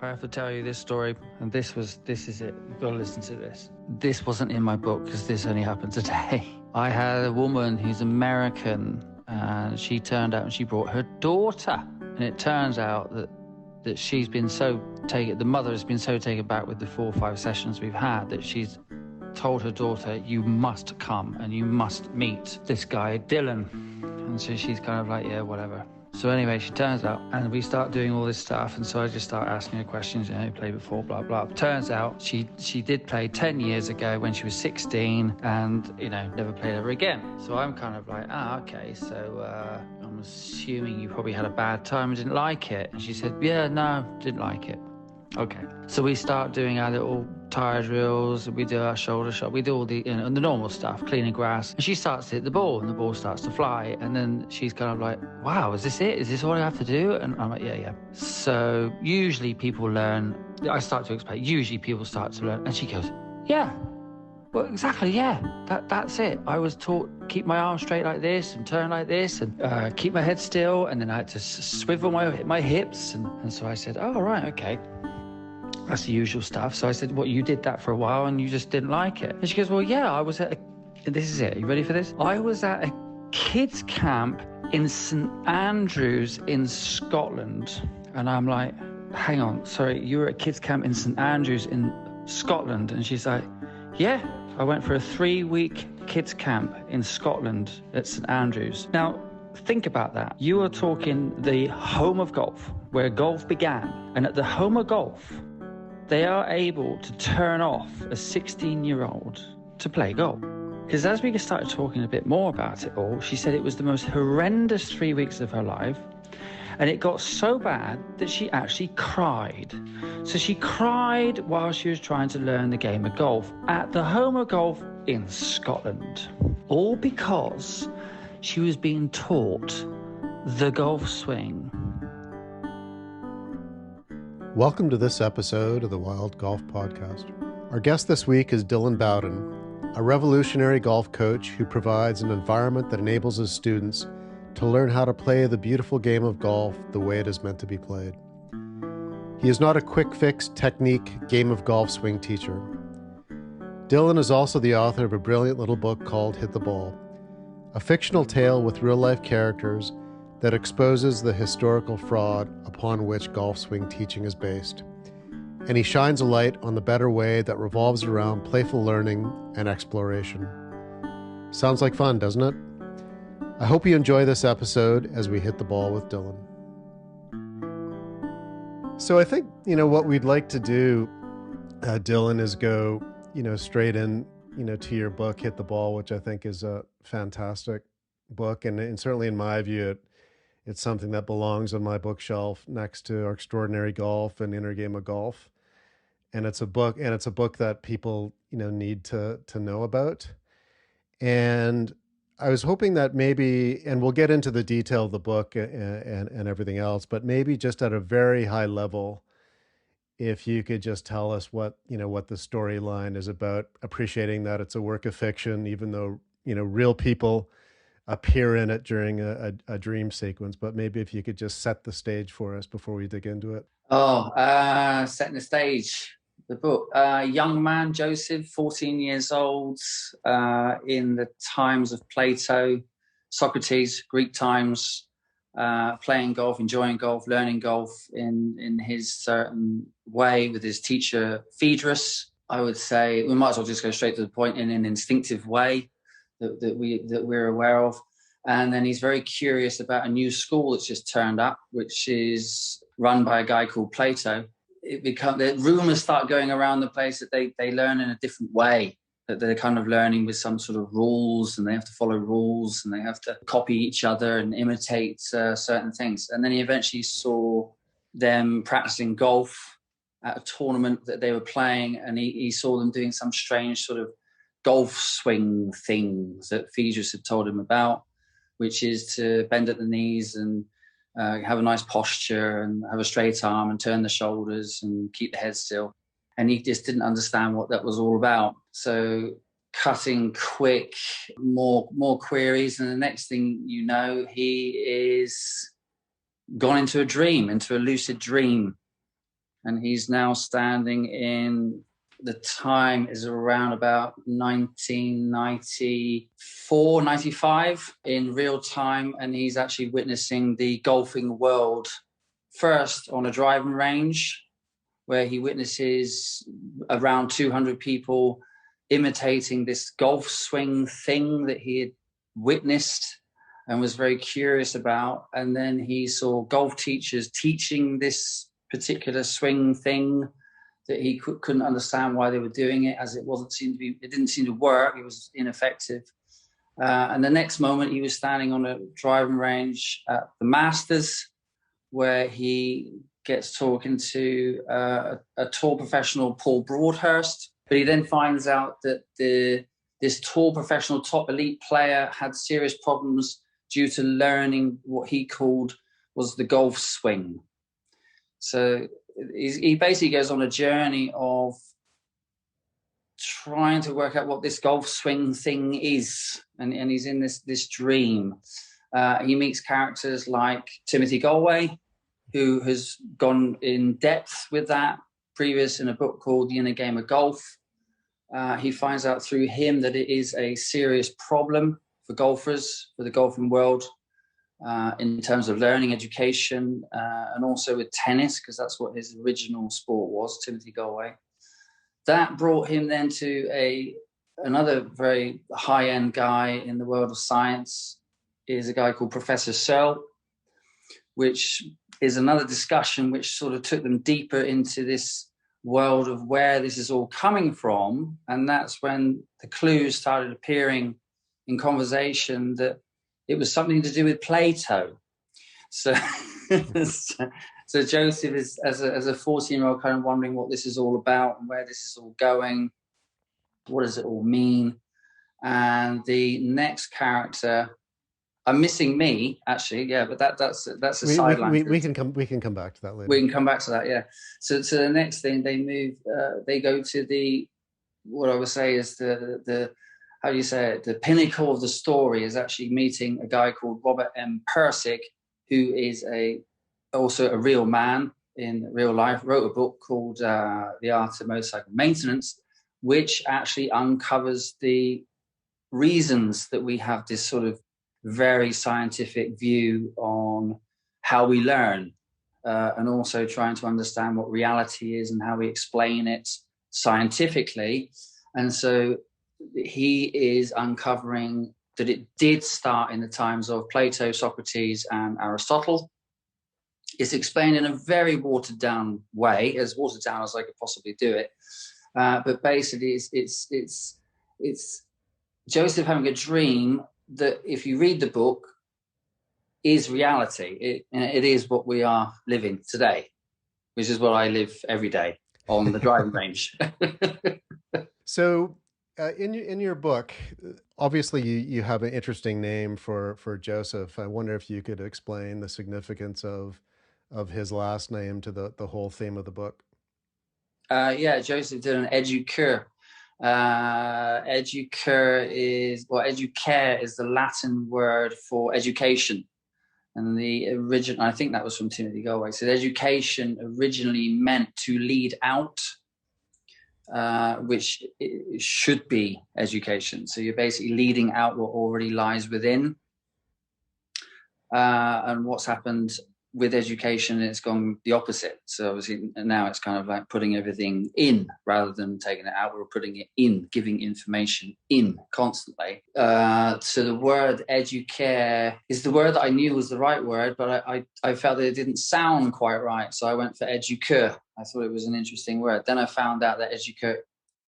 I have to tell you this story, and this is it. You've got to listen to this. This wasn't in my book because this only happened today. I had a woman who's American, and she turned out and she brought her daughter. And it turns out that she's been the mother has been so taken back with the 4 or 5 sessions we've had that she's told her daughter, you must come and you must meet this guy, Dylan. And so she's kind of like, yeah, whatever. So anyway, she turns out and we start doing all this stuff. And so I just start asking her questions, you play before, blah, blah. Turns out she did play 10 years ago when she was 16 and, never played ever again. So I'm kind of like, okay. So I'm assuming you probably had a bad time and didn't like it. And she said, yeah, no, didn't like it. Okay. So we start doing our little tire drills, we do our shoulder shot, we do all the the normal stuff, cleaning grass. And she starts to hit the ball and the ball starts to fly. And then she's kind of like, wow, is this it? Is this all I have to do? And I'm like, yeah. So usually people learn, I start to explain, usually people start to learn. And she goes, yeah, well, exactly, yeah, that's it. I was taught keep my arms straight like this and turn like this and keep my head still. And then I had to swivel my hips. And so I said, oh, right, okay. That's the usual stuff. So I said, what, you did that for a while and you just didn't like it? And she goes, well, yeah, I was at this is it. Are you ready for this? I was at a kids camp in St. Andrews in Scotland. And I'm like, hang on, sorry, you were at kids camp in St. Andrews in Scotland? And she's like, yeah, I went for a 3-week kids camp in Scotland at St. Andrews. Now, think about that. You are talking the home of golf, where golf began. And at the home of golf, they are able to turn off a 16-year-old to play golf. Because as we started talking a bit more about it all, she said it was the most horrendous 3 weeks of her life. And it got so bad that she actually cried. So she cried while she was trying to learn the game of golf at the home of golf in Scotland. All because she was being taught the golf swing. Welcome to this episode of the Wild Golf Podcast. Our guest this week is Dylan Bowden, a revolutionary golf coach who provides an environment that enables his students to learn how to play the beautiful game of golf the way it is meant to be played. He is not a quick fix technique game of golf swing teacher. Dylan is also the author of a brilliant little book called Hit the Ball, a fictional tale with real-life characters that exposes the historical fraud upon which golf swing teaching is based. And he shines a light on the better way that revolves around playful learning and exploration. Sounds like fun, doesn't it? I hope you enjoy this episode as we hit the ball with Dylan. So I think, what we'd like to do, Dylan, is go, straight in, to your book, Hit the Ball, which I think is a fantastic book. And certainly in my view, it's something that belongs on my bookshelf next to Extraordinary Golf and Inner Game of Golf. And it's a book that people, need to know about. And I was hoping that maybe, and we'll get into the detail of the book and everything else, but maybe just at a very high level, if you could just tell us what the storyline is about, appreciating that it's a work of fiction, even though, real people appear in it during a dream sequence. But maybe if you could just set the stage for us before we dig into it. Setting the stage. The book, young man, Joseph, 14 years old, in the times of Plato, Socrates, Greek times, playing golf, enjoying golf, learning golf in his certain way with his teacher, Phaedrus. I would say we might as well just go straight to the point in an instinctive way that we're aware of. And then he's very curious about a new school that's just turned up, which is run by a guy called Plato. The rumors start going around the place that they learn in a different way, that they're kind of learning with some sort of rules, and they have to follow rules, and they have to copy each other and imitate certain things. And then he eventually saw them practicing golf at a tournament that they were playing, and he saw them doing some strange sort of golf swing things that Phaedrus had told him about, which is to bend at the knees and have a nice posture and have a straight arm and turn the shoulders and keep the head still. And he just didn't understand what that was all about. So cutting quick, more queries. And the next thing you know, he is gone into a dream, into a lucid dream. and he's now standing in, the time is around about 1994, 95 in real time, and he's actually witnessing the golfing world first on a driving range, where he witnesses around 200 people imitating this golf swing thing that he had witnessed and was very curious about. And then he saw golf teachers teaching this particular swing thing that he couldn't understand why they were doing it, as it didn't seem to work. It was ineffective. And the next moment he was standing on a driving range at the Masters, where he gets talking to a tour professional, Paul Broadhurst. But he then finds out that this tour professional top elite player had serious problems due to learning what he called was the golf swing. So he basically goes on a journey of trying to work out what this golf swing thing is. And he's in this dream. He meets characters like Timothy Galway, who has gone in depth with that previous in a book called The Inner Game of Golf. He finds out through him that it is a serious problem for golfers, for the golfing world, in terms of learning, education, and also with tennis, because that's what his original sport was, Timothy Galway. That brought him then to another very high-end guy in the world of science, is a guy called Professor Searle, which is another discussion which sort of took them deeper into this world of where this is all coming from. And that's when the clues started appearing in conversation that it was something to do with Plato. So, so Joseph is, as a 14-year-old, kind of wondering what this is all about and where this is all going. What does it all mean? And the next character, I'm missing me, actually, yeah, but that's a sideline. We can come back to that later. We can come back to that, yeah. So the next thing, they move, they go to what I would say is the how do you say it? The pinnacle of the story is actually meeting a guy called Robert M. Persick, who is also a real man in real life, wrote a book called The Art of Motorcycle Maintenance, which actually uncovers the reasons that we have this sort of very scientific view on how we learn, and also trying to understand what reality is and how we explain it scientifically. And so he is uncovering that it did start in the times of Plato, Socrates, and Aristotle. It's explained in a very watered down way, as watered down as I could possibly do it. But basically, it's Joseph having a dream that, if you read the book, is reality. It is what we are living today, which is what I live every day on the driving range. So, in your book, obviously you have an interesting name for Joseph. I wonder if you could explain the significance of his last name to the whole theme of the book. Yeah, Joseph Dylan Educure. Educure is the Latin word for education. And the original, I think that was from Timothy Galway. So education originally meant to lead out, which it should be education. So you're basically leading out what already lies within. And what's happened with education, it's gone the opposite. So obviously now it's kind of like putting everything in rather than taking it out. We're putting it in, giving information in constantly. So the word educare is the word that I knew was the right word, but I felt that it didn't sound quite right. So I went for educure. I thought it was an interesting word. Then I found out that educure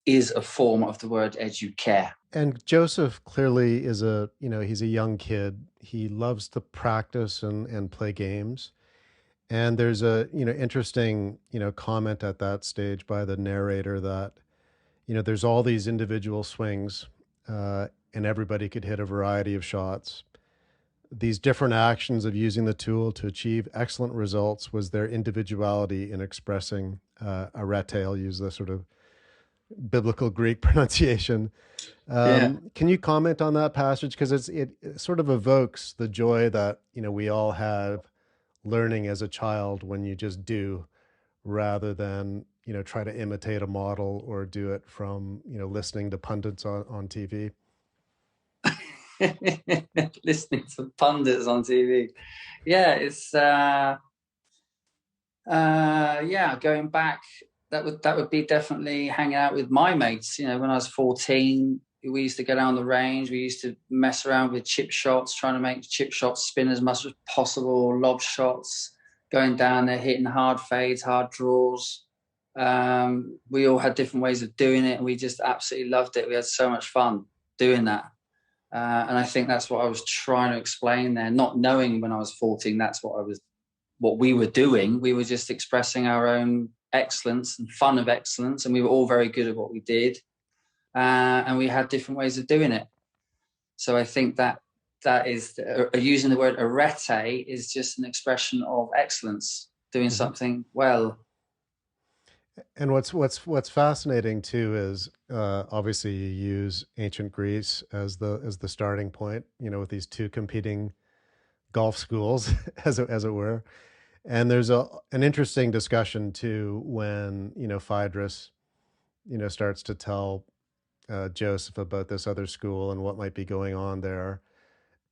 is a form of the word educare. And Joseph clearly is he's a young kid. He loves to practice and play games. And there's a, interesting, comment at that stage by the narrator that, there's all these individual swings, and everybody could hit a variety of shots. These different actions of using the tool to achieve excellent results was their individuality in expressing arete. I'll use the sort of biblical Greek pronunciation. Can you comment on that passage? Because it sort of evokes the joy that we all have learning as a child when you just do, rather than, try to imitate a model or do it from, listening to pundits on TV. Listening to pundits on TV. Yeah, it's yeah, going back, that would be definitely hanging out with my mates. When I was 14, we used to go down the range. We used to mess around with chip shots, trying to make chip shots spin as much as possible, lob shots, going down there, hitting hard fades, hard draws. We all had different ways of doing it, and we just absolutely loved it. We had so much fun doing that. And I think that's what I was trying to explain there, not knowing when I was 14 that's what we were doing. We were just expressing our own excellence and fun of excellence, and we were all very good at what we did, and we had different ways of doing it. So I think that is using the word arete is just an expression of excellence, doing something well. And what's fascinating too is obviously you use ancient Greece as the starting point, with these two competing golf schools, as it were. And there's an interesting discussion too when Phaedrus starts to tell Joseph about this other school and what might be going on there,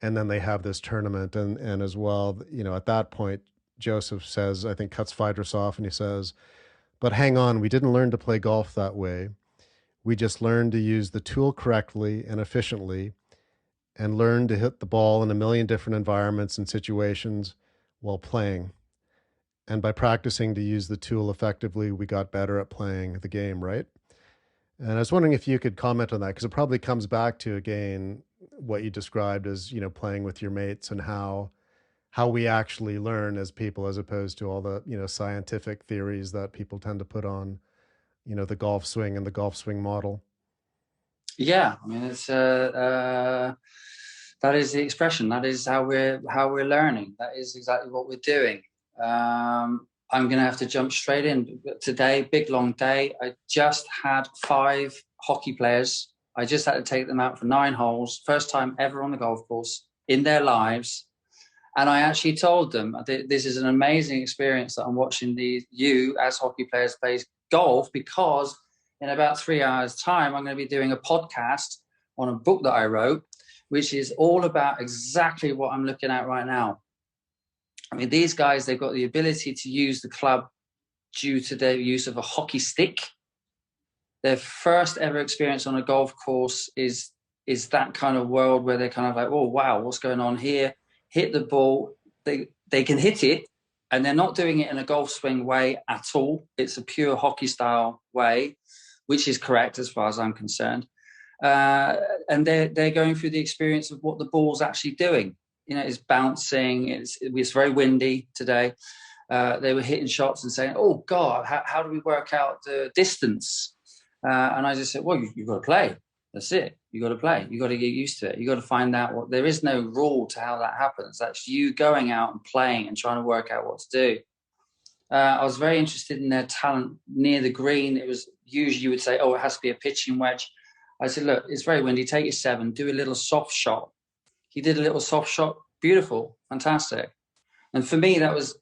and then they have this tournament, and as well, at that point, Joseph says, I think, cuts Phaedrus off, and he says, "But hang on, we didn't learn to play golf that way. We just learned to use the tool correctly and efficiently, and learned to hit the ball in a million different environments and situations while playing. And by practicing to use the tool effectively, we got better at playing the game, right?" And I was wondering if you could comment on that, because it probably comes back to, again, what you described as, playing with your mates, and how we actually learn as people, as opposed to all the, scientific theories that people tend to put on, the golf swing and the golf swing model. Yeah, I mean, it's that is the expression. That is how we're learning. That is exactly what we're doing. I'm going to have to jump straight in today. Big long day. I just had 5 hockey players. I just had to take them out for 9 holes. First time ever on the golf course in their lives. And I actually told them, this is an amazing experience that I'm watching you as hockey players play golf, because in about 3 hours' time, I'm going to be doing a podcast on a book that I wrote, which is all about exactly what I'm looking at right now. I mean, these guys, they've got the ability to use the club due to their use of a hockey stick. Their first ever experience on a golf course is that kind of world where they're kind of like, oh, wow, what's going on here? Hit the ball. They can hit it, and they're not doing it in a golf swing way at all. It's a pure hockey style way, which is correct as far as I'm concerned. And they're going through the experience of what the ball's actually doing. It's bouncing. It's very windy today. They were hitting shots and saying, "Oh God, how do we work out the distance?" And I just said, "Well, you've got to play. That's it. You got to play. You got to get used to it. You got to find out what. There is no rule to how that happens. That's you going out and playing and trying to work out what to do." I was very interested in their talent near the green. It was usually you would say, "Oh, it has to be a pitching wedge." I said, "Look, it's very windy. Take your 7. Do a little soft shot." He did a little soft shot. Beautiful, fantastic. And for me, that was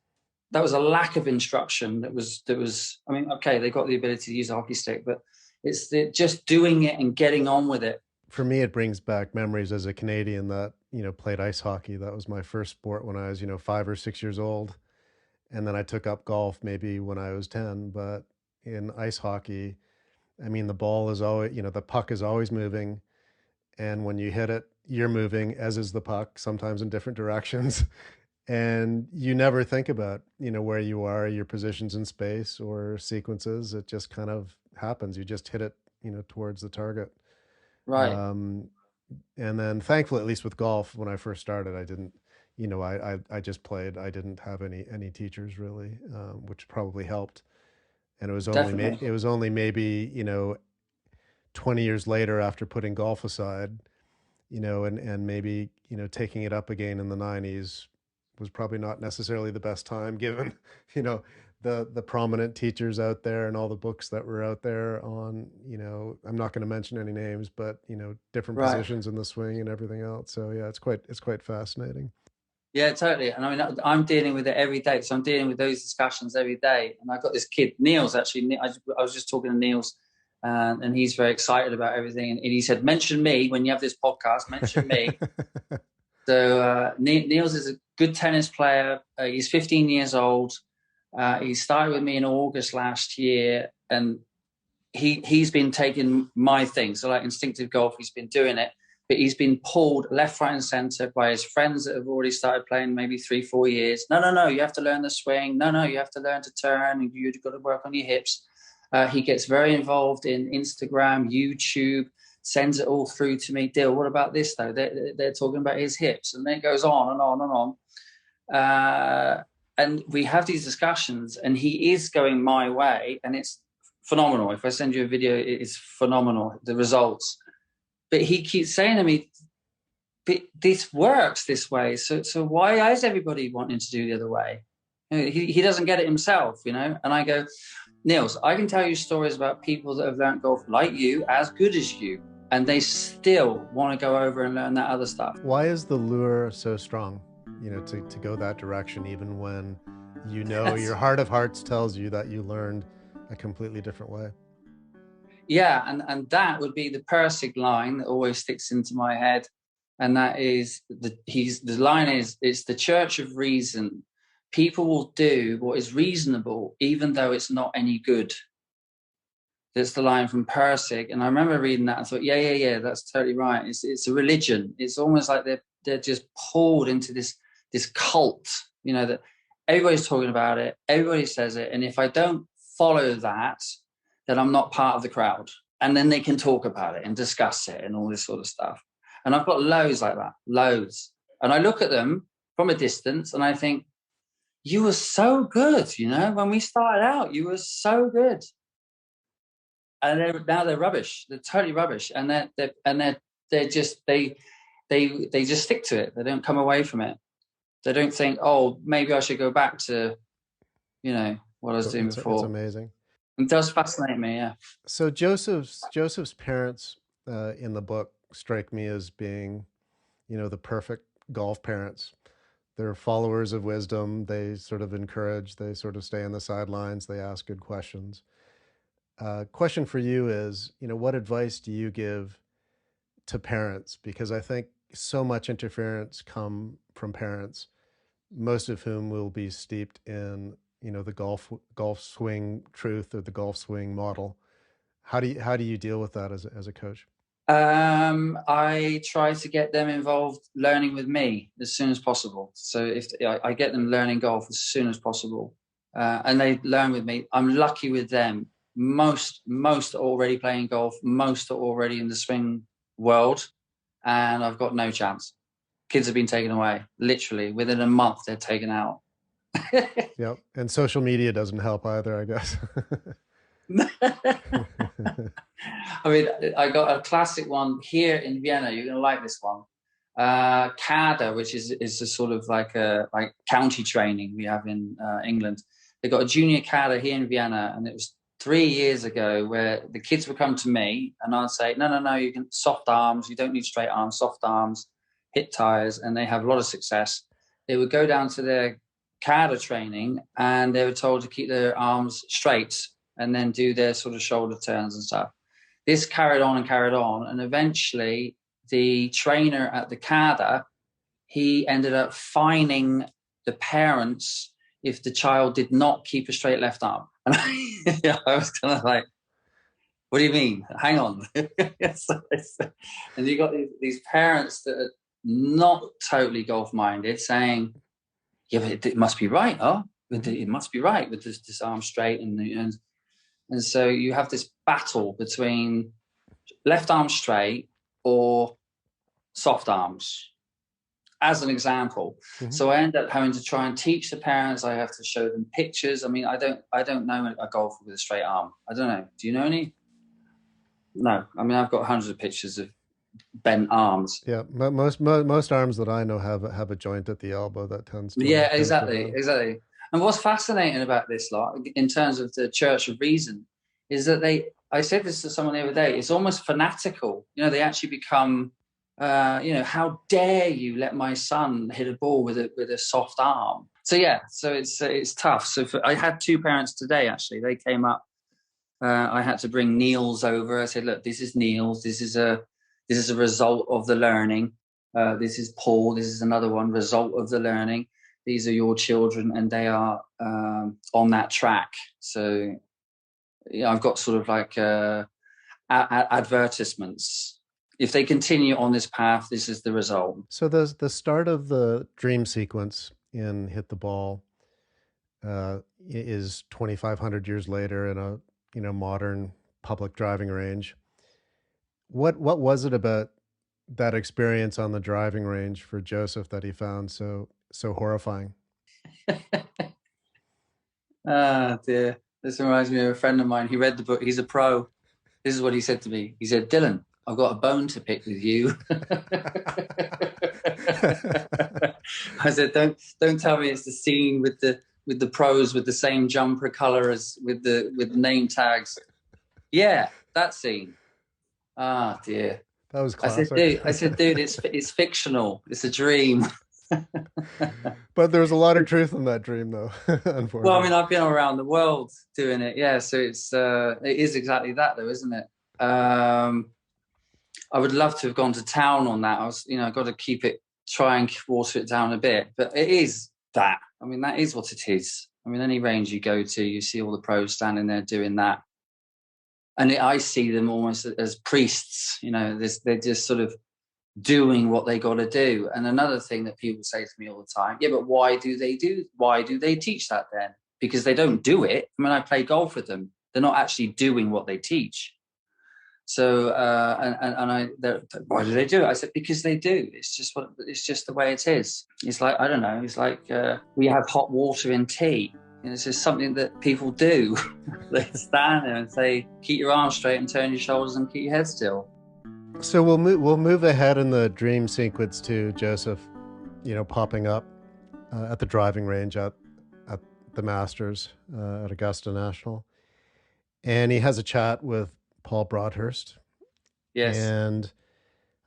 a lack of instruction. That was. I mean, okay, they got the ability to use a hockey stick, but it's just doing it and getting on with it. For me, it brings back memories as a Canadian that played ice hockey. That was my first sport when I was 5 or 6 years old, and then I took up golf maybe when I was 10. But in ice hockey, I mean, the ball is always, the puck is always moving, and when you hit it, you're moving, as is the puck, sometimes in different directions. And you never think about, where you are, your positions in space or sequences. It just kind of happens. You just hit it, towards the target. Right. And then thankfully, at least with golf, when I first started, I didn't, I just played. I didn't have any teachers really, which probably helped. And it was only maybe 20 years later, after putting golf aside, and maybe taking it up again in the 90s was probably not necessarily the best time, given the prominent teachers out there and all the books that were out there on, I'm not going to mention any names, but different Right. positions in the swing and everything else. So yeah, it's quite fascinating. Yeah, totally. And I mean, I'm dealing with it every day. So I'm dealing with those discussions every day. And I've got this kid, Niels, actually. I was just talking to Niels, and he's very excited about everything. And he said, mention me when you have this podcast, mention me. So Niels is a good tennis player. He's 15 years old. He started with me in August last year. And he's been taking my thing. So like instinctive golf, he's been doing it. But he's been pulled left, right, and centre by his friends that have already started playing maybe 3-4 years. No, you have to learn the swing. No, you have to learn to turn. You've got to work on your hips. He gets very involved in Instagram, YouTube, sends it all through to me. Dill, what about this, though? They're talking about his hips. And then it goes on and on and on. And we have these discussions, and he is going my way, and it's phenomenal. If I send you a video, it is phenomenal, the results. But he keeps saying to me, but this works this way. So why is everybody wanting to do the other way? He doesn't get it himself, you know? And I go, Niels, I can tell you stories about people that have learned golf like you, as good as you, and they still want to go over and learn that other stuff. Why is the lure so strong, you know, to go that direction, even when you know your heart of hearts tells you that you learned a completely different way? Yeah, and that would be the Furyk line that always sticks into my head, and that is the line is, it's the church of reason. People will do what is reasonable, even though it's not any good. That's the line from Furyk, and I remember reading that and thought, yeah, that's totally right. It's a religion. It's almost like they're just pulled into this cult, you know, that everybody's talking about it, everybody says it, and if I don't follow that, then I'm not part of the crowd. And then they can talk about it and discuss it and all this sort of stuff. And I've got loads like that, loads. And I look at them from a distance and I think, you were so good, you know, when we started out, you were so good. And now they're rubbish. They're totally rubbish. And they just stick to it. They don't come away from it. They don't think, oh, maybe I should go back to, you know, what I was doing before. It's amazing. It does fascinate me, yeah. So Joseph's parents in the book strike me as being, you know, the perfect golf parents. They're followers of wisdom. They sort of encourage. They sort of stay on the sidelines. They ask good questions. Question for you is, you know, what advice do you give to parents? Because I think so much interference come from parents, most of whom will be steeped in, you know, the golf swing truth or the golf swing model. How do you deal with that as a coach? I try to get them involved learning with me as soon as possible. So if I get them learning golf as soon as possible, and they learn with me, I'm lucky with them. Most are already playing golf. Most are already in the swing world, and I've got no chance. Kids have been taken away. Literally within a month, they're taken out. Yep. And social media doesn't help either, I guess. I mean, I got a classic one here in Vienna. You're going to like this one. CADA, which is a sort of like county training we have in England. They got a junior CADA here in Vienna, and it was 3 years ago where the kids would come to me and I'd say, no, you can soft arms. You don't need straight arms, soft arms, hit tires, and they have a lot of success. They would go down to their CADA training and they were told to keep their arms straight and then do their sort of shoulder turns and stuff. This carried on, and eventually the trainer at the CADA, he ended up fining the parents if the child did not keep a straight left arm. And I was kind of like, what do you mean? Hang on. And you got these parents that are not totally golf minded saying, yeah, but it must be right, huh? It must be right with this arm straight. And so you have this battle between left arm straight or soft arms, as an example. Mm-hmm. So I end up having to try and teach the parents. I have to show them pictures. I mean, I don't know a golfer with a straight arm. I don't know. Do you know any? No. I mean, I've got hundreds of pictures of bent arms. Yeah, most arms that I know have a joint at the elbow that tends to. Yeah, exactly. And what's fascinating about this lot, in terms of the Church of Reason, is that I said this to someone the other day, it's almost fanatical. You know, they actually become how dare you let my son hit a ball with a soft arm? So yeah, so it's tough. So I had two parents today, actually. They came up. I had to bring Niels over. I said, look, this is Niels. This is a result of the learning. This is Paul. This is another one, result of the learning. These are your children, and they are on that track. So I've got sort of like advertisements. If they continue on this path, this is the result. So the start of the dream sequence in Hit the Ball is 2,500 years later in a modern public driving range. What was it about that experience on the driving range for Joseph that he found so horrifying? Ah, dear. This reminds me of a friend of mine. He read the book. He's a pro. This is what he said to me. He said, Dylan, I've got a bone to pick with you. I said, don't tell me it's the scene with the pros with the same jumper color as with the name tags. Yeah, that scene. Ah, dear. That was classic. I said, dude, it's fictional. It's a dream. But there was a lot of truth in that dream, though. Unfortunately. Well, I mean, I've been around the world doing it. Yeah, so it is exactly that, though, isn't it? I would love to have gone to town on that. I've got to try and water it down a bit. But it is that. I mean, that is what it is. I mean, any range you go to, you see all the pros standing there doing that. And I see them almost as priests. They're just sort of doing what they got to do. And another thing that people say to me all the time, yeah, but why do they teach that then? Because they don't do it. I mean, I play golf with them. They're not actually doing what they teach. So, why do they do it? I said, because they do. It's just the way it is. It's like, I don't know. It's like we have hot water in tea. It's just something that people do. They stand there and say, keep your arms straight and turn your shoulders and keep your head still. So we'll move ahead in the dream sequence to Joseph, popping up at the driving range at the Masters at Augusta National, and he has a chat with Paul Broadhurst. Yes. And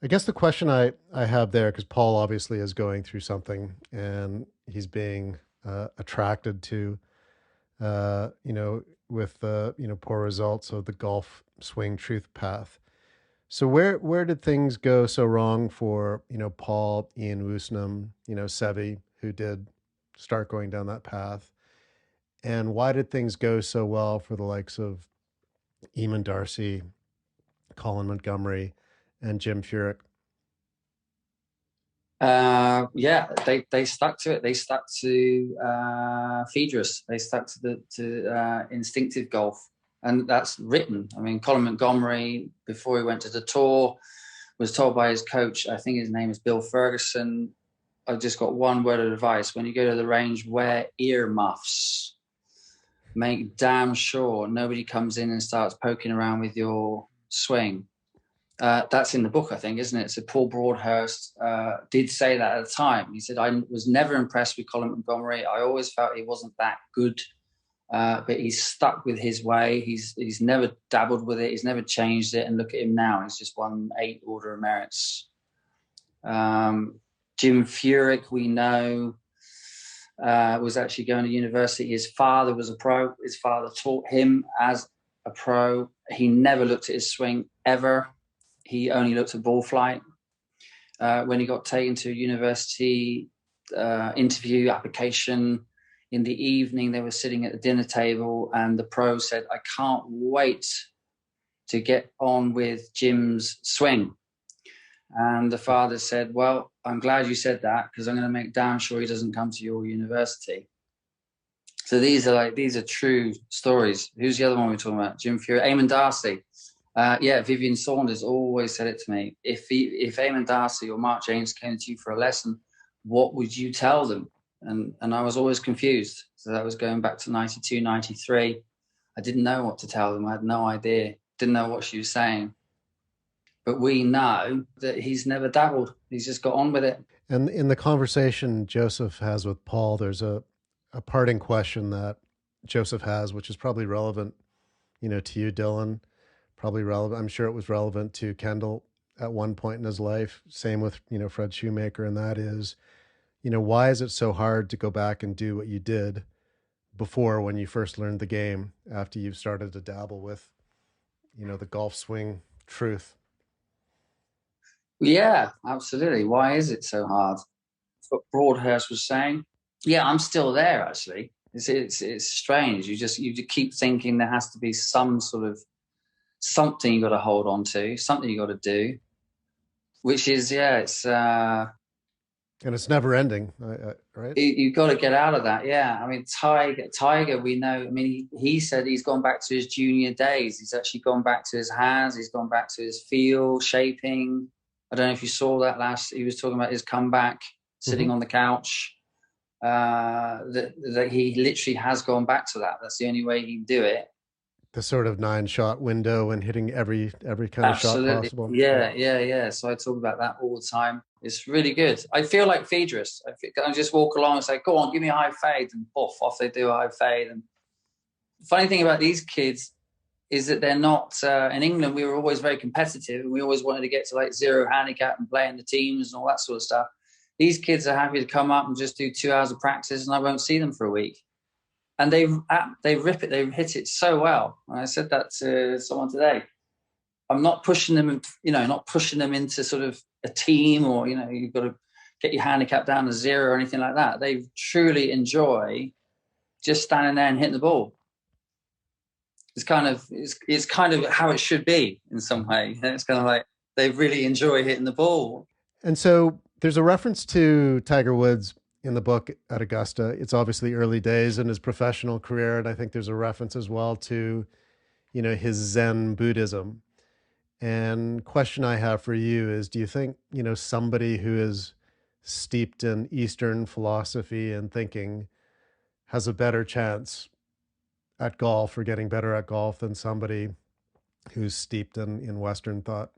I guess the question I have there, because Paul obviously is going through something, and he's being attracted to, with poor results of the golf swing truth path. So where did things go so wrong for, Paul, Ian Woosnam, Seve, who did start going down that path? And why did things go so well for the likes of Eamon Darcy, Colin Montgomery, and Jim Furyk? They stuck to it. They stuck to Phaedrus. They stuck to instinctive golf. And that's written. I mean, Colin Montgomery, before he went to the tour, was told by his coach, I think his name is Bill Ferguson, I've just got one word of advice. When you go to the range, wear earmuffs. Make damn sure nobody comes in and starts poking around with your swing. That's in the book, I think, isn't it? So Paul Broadhurst did say that at the time. He said, I was never impressed with Colin Montgomery. I always felt he wasn't that good. But he's stuck with his way. He's never dabbled with it. He's never changed it. And look at him now. He's just won 8 Order of Merits. Jim Furyk, we know, was actually going to university. His father was a pro. His father taught him as a pro. He never looked at his swing ever. He only looked at ball flight. When he got taken to a university interview application, in the evening, they were sitting at the dinner table and the pro said, I can't wait to get on with Jim's swing. And the father said, well, I'm glad you said that because I'm going to make damn sure he doesn't come to your university. So these are true stories. Who's the other one we're talking about? Jim Furyk, Eamon Darcy. Vivian Saunders always said it to me. If Eamon Darcy or Mark James came to you for a lesson, what would you tell them? And I was always confused. So that was going back to 92, 93. I didn't know what to tell them. I had no idea. Didn't know what she was saying. But we know that he's never dabbled. He's just got on with it. And in the conversation Joseph has with Paul, there's a parting question that Joseph has, which is probably relevant, to you, Dylan. Probably relevant. I'm sure it was relevant to Kendall at one point in his life. Same with, Fred Shoemaker. And that is, why is it so hard to go back and do what you did before when you first learned the game after you've started to dabble with, the golf swing truth? Yeah, absolutely. Why is it so hard? That's what Broadhurst was saying. Yeah, I'm still there actually. It's strange. You keep thinking there has to be some sort of something you got to hold on to, something you got to do, which is it's And it's never ending, right? you've got to get out of that. Yeah, I mean Tiger, we know. I mean, he said he's gone back to his junior days. He's actually gone back to his hands. He's gone back to his feel, shaping. I don't know if you saw that last. He was talking about his comeback, sitting on the couch. That he literally has gone back to that. That's the only way he can do it. The sort of 9-shot window and hitting every kind of shot possible. Yeah. So I talk about that all the time. It's really good. I feel like Federers. I just walk along and say, "Go on, give me a high fade," and off they do a high fade. And the funny thing about these kids is that they're not. In England, we were always very competitive, and we always wanted to get to like 0 handicap and play in the teams and all that sort of stuff. These kids are happy to come up and just do 2 hours of practice, and I won't see them for a week. And they rip it, they hit it so well. And I said that to someone today. I'm not pushing them, not pushing them into sort of a team or, you've got to get your handicap down to 0 or anything like that. They truly enjoy just standing there and hitting the ball. It's kind of how it should be in some way. It's kind of like they really enjoy hitting the ball. And so there's a reference to Tiger Woods in the book at Augusta. It's obviously early days in his professional career. And I think there's a reference as well to, his Zen Buddhism. And question I have for you is, do you think, somebody who is steeped in Eastern philosophy and thinking has a better chance at golf or getting better at golf than somebody who's steeped in Western thought?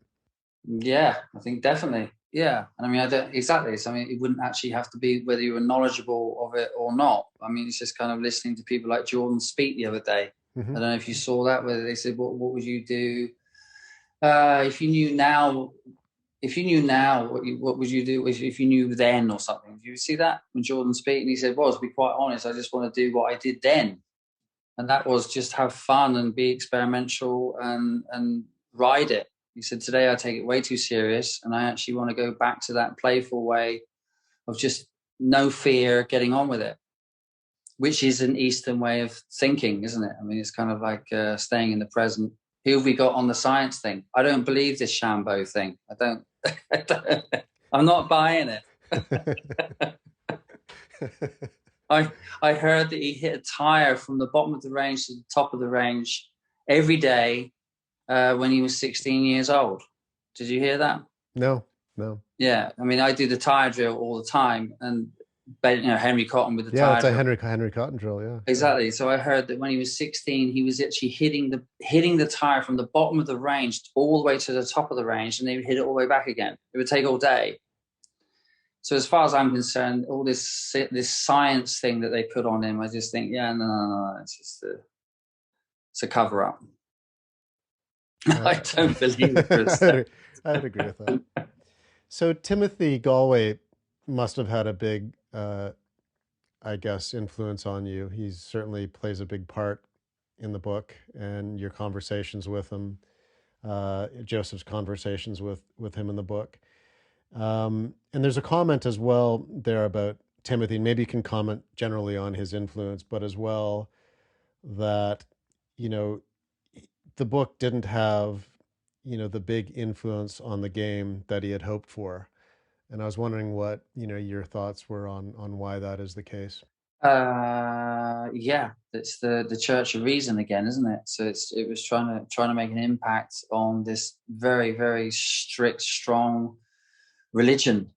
Yeah, I think definitely. Yeah. And I mean, I don't exactly. So, I mean, it wouldn't actually have to be whether you were knowledgeable of it or not. I mean, it's just kind of listening to people like Jordan speak the other day. I don't know if you saw that, whether they said, what would you do if you knew now? What would you do if you knew then or something? Did you see that when Jordan speak? And he said, well, to be quite honest, I just want to do what I did then. And that was just have fun and be experimental and ride it. He said, today I take it way too serious, and I actually want to go back to that playful way of just no fear, getting on with it, which is an Eastern way of thinking, isn't it? I mean, it's kind of like staying in the present. Who have we got on the science thing? I don't believe this Shambo thing. I'm not buying it. I heard that he hit a tire from the bottom of the range to the top of the range every day when he was 16 years old. Did you hear that? No. Yeah, I mean, I do the tire drill all the time, and Henry Cotton with the tire drill. Yeah, it's a Henry Cotton drill, yeah. Exactly. So I heard that when he was 16, he was actually hitting the tire from the bottom of the range all the way to the top of the range, and they would hit it all the way back again. It would take all day. So as far as I'm concerned, all this science thing that they put on him, I just think, no, it's just it's a cover up. I don't believe it. I would agree with that. So Timothy Galway must have had a big, I guess, influence on you. He certainly plays a big part in the book and your conversations with him, Joseph's conversations with him in the book. And there's a comment as well there about Timothy. Maybe you can comment generally on his influence, but as well that, the book didn't have, the big influence on the game that he had hoped for. And I was wondering what, your thoughts were on why that is the case. Yeah, it's the Church of Reason again, isn't it? So it was trying to make an impact on this very, very strict, strong religion.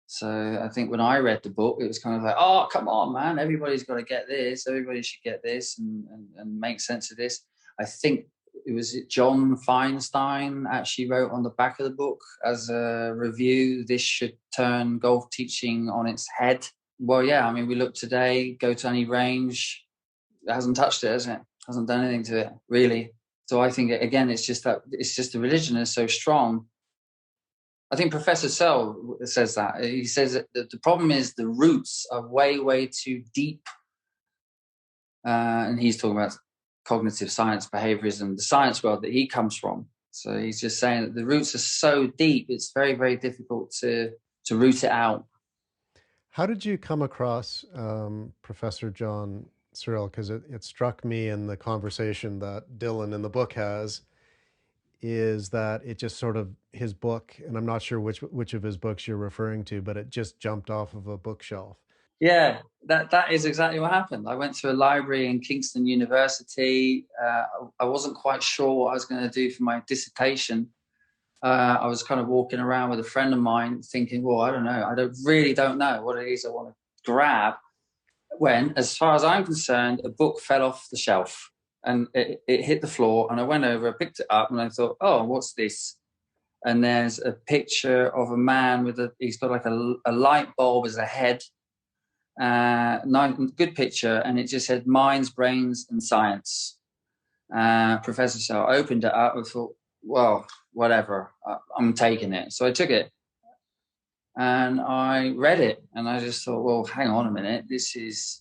So I think when I read the book, it was kind of like, oh, come on, man, everybody's got to get this. Everybody should get this and make sense of this. I think it was John Feinstein actually wrote on the back of the book as a review, this should turn golf teaching on its head. Well, yeah, I mean, we look today, go to any range, it hasn't touched it, has it? Hasn't done anything to it, really. So I think, again, it's just the religion is so strong I think Professor Searle says that. He says that the problem is the roots are way, way too deep. And he's talking about cognitive science, behaviorism, the science world that he comes from. So he's just saying that the roots are so deep, it's very, very difficult to root it out. How did you come across Professor John Searle? Because it struck me in the conversation that Dylan in the book has, is that it just sort of, his book, and I'm not sure which of his books you're referring to, but it just jumped off of a bookshelf. Yeah, that is exactly what happened. I went to a library in Kingston University. I wasn't quite sure what I was going to do for my dissertation. I was kind of walking around with a friend of mine thinking, well, I don't know. I don't know what it is I want to grab. When, as far as I'm concerned, a book fell off the shelf and it hit the floor, and I went over, I picked it up, and I thought, oh, what's this? And there's a picture of a man he's got like a light bulb as a head. Nice, good picture, and it just said minds, brains, and science. Professor Searle. I opened it up and thought, well, whatever, I'm taking it. So I took it and I read it, and I just thought, well, hang on a minute, this is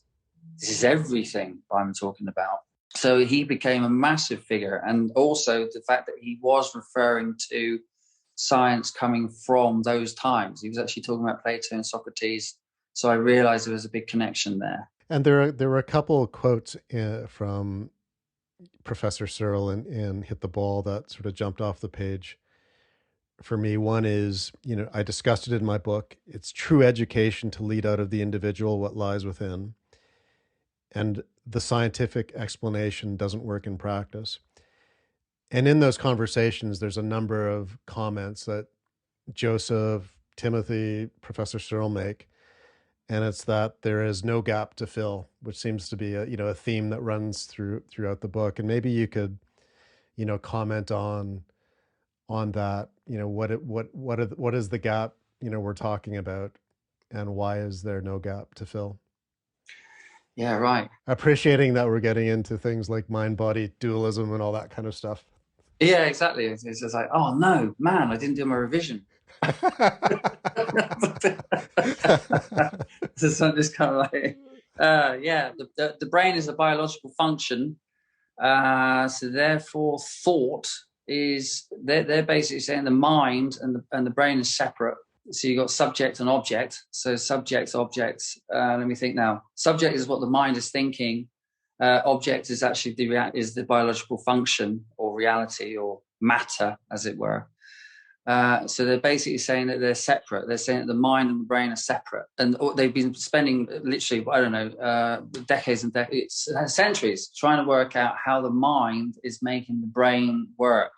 everything I'm talking about. So he became a massive figure, and also the fact that he was referring to science coming from those times. He was actually talking about Plato and Socrates. So I realized there was a big connection there. And there were a couple of quotes from Professor Searle in Hit the Ball that sort of jumped off the page for me. One is, I discussed it in my book. It's true education to lead out of the individual what lies within. And the scientific explanation doesn't work in practice. And in those conversations, there's a number of comments that Joseph, Timothy, Professor Searle make. And it's that there is no gap to fill, which seems to be a theme that runs throughout the book. And maybe you could, comment on that. What is the gap we're talking about, and why is there no gap to fill? Yeah, right. Appreciating that we're getting into things like mind-body dualism and all that kind of stuff. Yeah, exactly. It's just like, oh no, man, I didn't do my revision. So I'm just kind of like, the brain is a biological function. So therefore, thought is they're basically saying the mind and the brain is separate. So you got subject and object. So subject, objects. Let me think now. Subject is what the mind is thinking. Object is actually the biological function or reality or matter, as it were. So they're basically saying that they're separate. They're saying that the mind and the brain are separate, and they've been spending literally, I don't know, decades and decades, centuries trying to work out how the mind is making the brain work.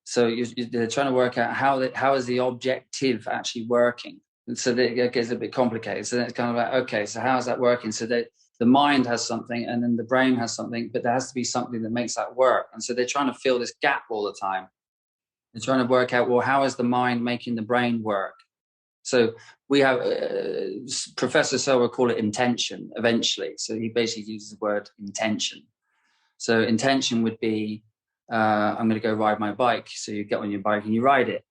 So they're trying to work out how is the objective actually working. And so it gets a bit complicated. So then it's kind of like, okay, so how is that working? So that the mind has something, and then the brain has something, but there has to be something that makes that work. And so they're trying to fill this gap all the time. They're trying to work out, well, how is the mind making the brain work? So we have Professor Searle will call it intention eventually. So he basically uses the word intention. So intention would be, I'm going to go ride my bike. So you get on your bike and you ride it.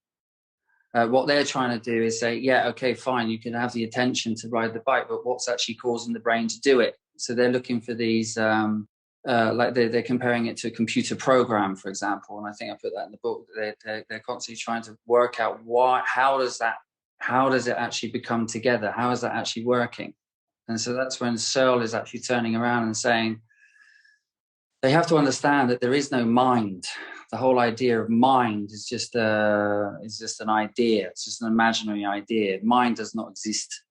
What they're trying to do is say, yeah, okay, fine, you can have the attention to ride the bike, but what's actually causing the brain to do it? So they're looking for these, like they're comparing it to a computer program, for example. And I think I put that in the book. They're constantly trying to work out how does it actually become together? How is that actually working? And so that's when Searle is actually turning around and saying, they have to understand that there is no mind. The whole idea of mind is just an idea. It's just an imaginary idea. Mind does not exist.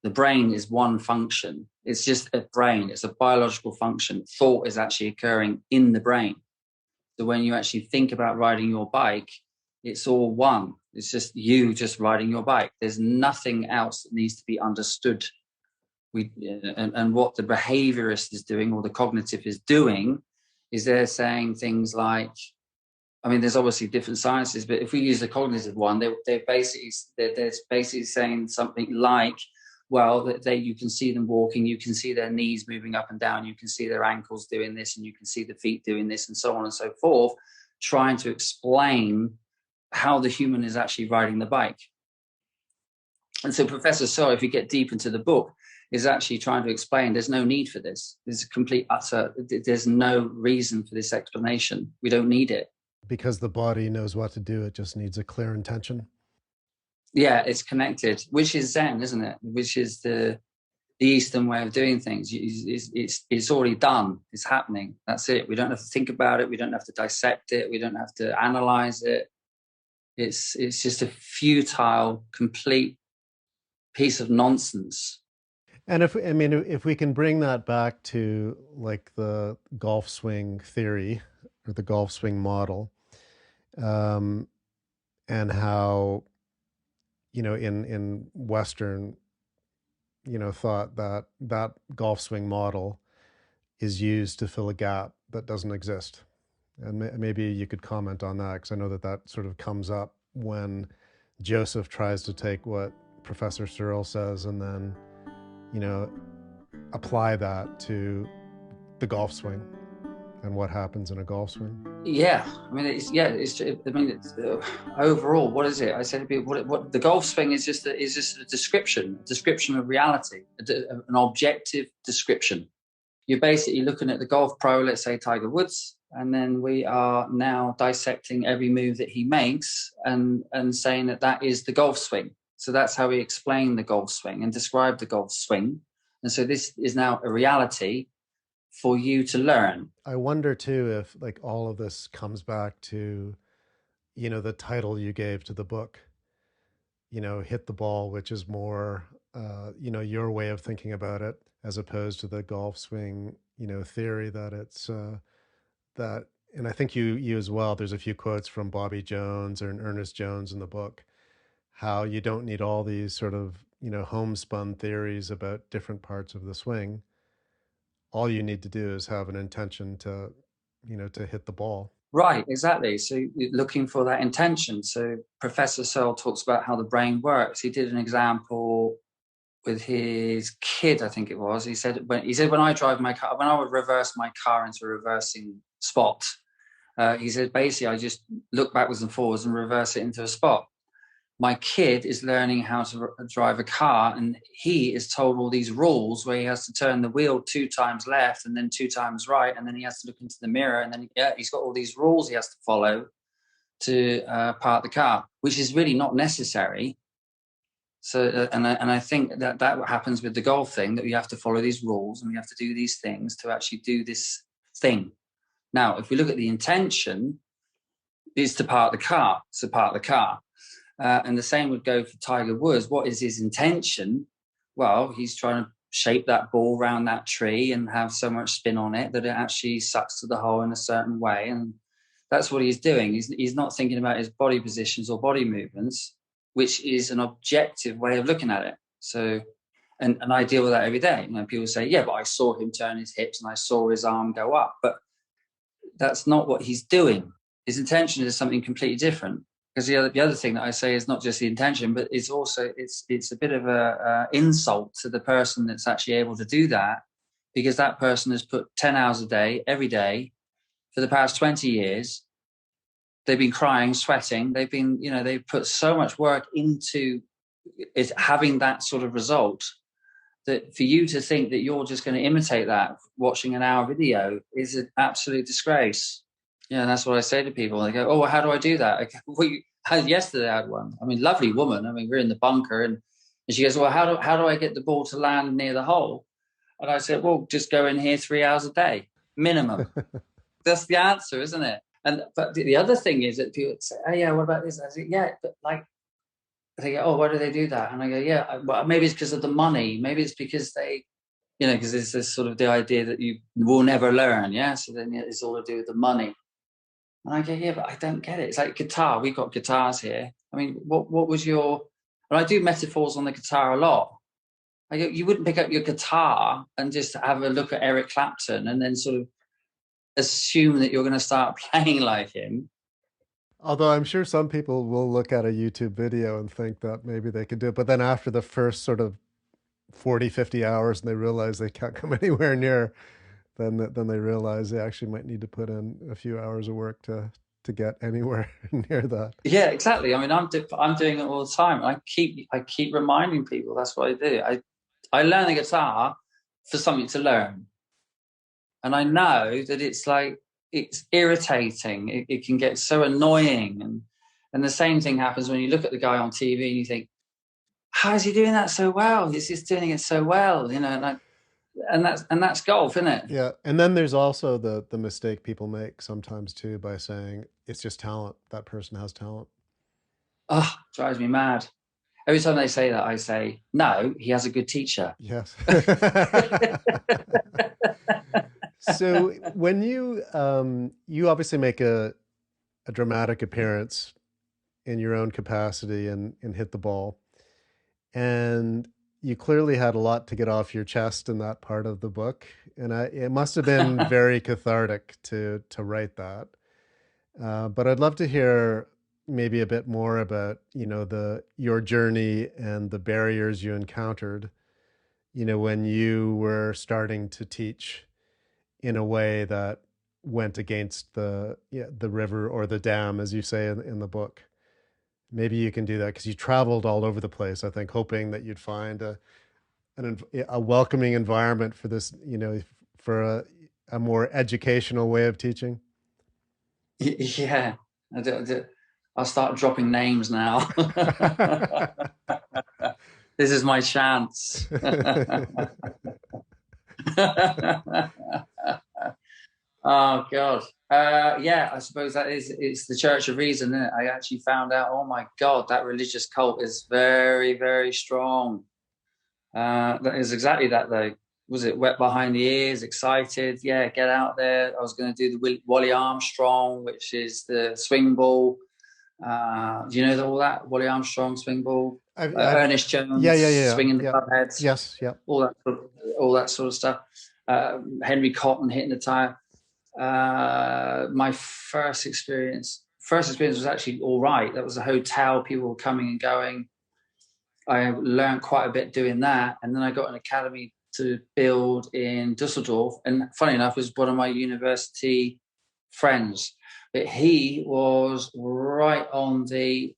The brain is one function. It's just a brain. It's a biological function. Thought is actually occurring in the brain. So when you actually think about riding your bike, it's all one. It's just you just riding your bike. There's nothing else that needs to be understood. And what the behaviorist is doing, or the cognitive is doing, is they're saying things like, I mean, there's obviously different sciences, but if we use the cognitive one, they're basically saying something like, well, you can see them walking, you can see their knees moving up and down, you can see their ankles doing this, and you can see the feet doing this, and so on and so forth, trying to explain how the human is actually riding the bike. And so Professor Searle, if you get deep into the book, is actually trying to explain there's no need for this. There's a complete utter, there's no reason for this explanation. We don't need it. Because the body knows what to do, it just needs a clear intention. Yeah, it's connected, which is Zen, isn't it? Which is the Eastern way of doing things. It's already done. It's happening. That's it. We don't have to think about it. We don't have to dissect it. We don't have to analyze it. It's just a futile, complete piece of nonsense. And if we can bring that back to like the golf swing theory or the golf swing model, and how, in Western, thought that golf swing model is used to fill a gap that doesn't exist. And maybe you could comment on that, because I know that sort of comes up when Joseph tries to take what Professor Searle says and then, apply that to the golf swing and what happens in a golf swing. Yeah, overall, what is it? I said to people, what the golf swing is just a description of reality, an objective description. You're basically looking at the golf pro, let's say Tiger Woods, and then we are now dissecting every move that he makes and saying that is the golf swing. So that's how we explain the golf swing and describe the golf swing. And so this is now a reality for you to learn. I wonder too if like all of this comes back to, the title you gave to the book, Hit the Ball, which is more, your way of thinking about it, as opposed to the golf swing, theory that it's, that, and I think you as well, there's a few quotes from Bobby Jones or Ernest Jones in the book, how you don't need all these sort of, homespun theories about different parts of the swing. All you need to do is have an intention to hit the ball. Right, exactly. So you're looking for that intention. So Professor Searle talks about how the brain works. He did an example with his kid, I think it was. He said when I drive my car, when I would reverse my car into a reversing spot, he said basically I just look backwards and forwards and reverse it into a spot. My kid is learning how to drive a car, and he is told all these rules where he has to turn the wheel 2 times left and then 2 times right, and then he has to look into the mirror, and then he's got all these rules he has to follow to park the car, which is really not necessary. So, and I think that happens with the golf thing, that we have to follow these rules and we have to do these things to actually do this thing. Now, if we look at the intention, is to park the car. So park the car. And the same would go for Tiger Woods. What is his intention? Well, he's trying to shape that ball around that tree and have so much spin on it that it actually sucks to the hole in a certain way. And that's what he's doing. He's not thinking about his body positions or body movements, which is an objective way of looking at it. So, and I deal with that every day. People say, yeah, but I saw him turn his hips and I saw his arm go up. But that's not what he's doing. His intention is something completely different. Because the other thing that I say is not just the intention, but it's also it's a bit of a insult to the person that's actually able to do that, because that person has put 10 hours a day, every day, for the past 20 years. They've been crying, sweating. They've been, they've put so much work into it, having that sort of result, that for you to think that you're just going to imitate that, watching an hour video, is an absolute disgrace. Yeah, and that's what I say to people. They go, oh, well, how do I do that? I go, well, yesterday I had one. Lovely woman. We're in the bunker, and she goes, well, how do I get the ball to land near the hole? And I said, well, just go in here 3 hours a day, minimum. That's the answer, isn't it? But the other thing is that people say, oh, yeah, what about this? I say, yeah, but they go, oh, why do they do that? And I go, yeah, well, maybe it's because of the money. Maybe it's because they, because it's this sort of the idea that you will never learn. Yeah. So then it's all to do with the money. And I go, yeah, but I don't get it. It's like guitar. We've got guitars here. What was your... And I do metaphors on the guitar a lot. I go, you wouldn't pick up your guitar and just have a look at Eric Clapton and then sort of assume that you're going to start playing like him. Although I'm sure some people will look at a YouTube video and think that maybe they could do it. But then after the first sort of 40, 50 hours and they realize they can't come anywhere near, then they realize they actually might need to put in a few hours of work to to get anywhere near that. Yeah, exactly. I mean, I'm doing it all the time. I keep reminding people that's what I do. I learn the guitar for something to learn, and I know that it's irritating. It can get so annoying, and the same thing happens when you look at the guy on TV and you think, how is he doing that so well? He's just doing it so well, you know. And that's golf, isn't it? Yeah, and then there's also the mistake people make sometimes too by saying it's just talent. That person has talent. Oh, drives me mad. Every time they say that, I say, no, he has a good teacher. Yes. So when you you obviously make a dramatic appearance in your own capacity and hit the ball, and you clearly had a lot to get off your chest in that part of the book, and it must have been very cathartic to write that. But I'd love to hear maybe a bit more about, you know, your journey and the barriers you encountered, you know, when you were starting to teach in a way that went against the river or the dam, as you say in the book. Maybe you can do that because you traveled all over the place, I think, hoping that you'd find a welcoming environment for this, you know, for a more educational way of teaching. Yeah, I'll start dropping names now. This is my chance. Oh God. Yeah, I suppose it's the Church of Reason, isn't it? I actually found out, oh my God, that religious cult is very, very strong. That is exactly that though. Was it wet behind the ears, excited? Yeah, get out there. I was going to do the Wally Armstrong, which is the swing ball. Do you know all that? Wally Armstrong, swing ball. Ernest Jones, swinging the club heads. Yes, yeah. All that sort of stuff. Henry Cotton hitting the tire. My first experience was actually all right. That was a hotel. People were coming and going. I learned quite a bit doing that, and then I got an academy to build in Dusseldorf. And funny enough, was one of my university friends, but he was right on the